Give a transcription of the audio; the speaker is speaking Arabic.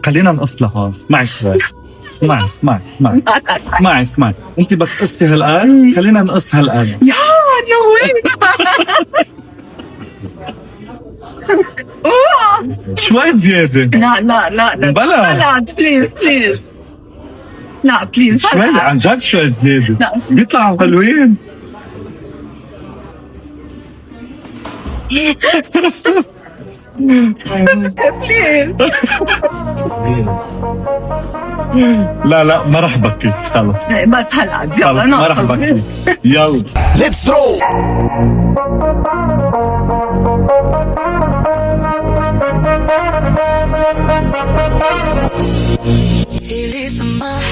خلينا نقص لهون. اسمعي شوي. اسمعي. انت بدك تقصي هالقد؟ خلينا نقص هالقد. يا وين. شوي زيادة. لا بلا بليز لا بليز شوي عن جد شوي زيادة. لا. بيطلعوا حلوين. بليز. لا ما رح بكي خلص. بس هالقد يلا ما رح نقص. بكي. يلا Let's throw. He leaves in my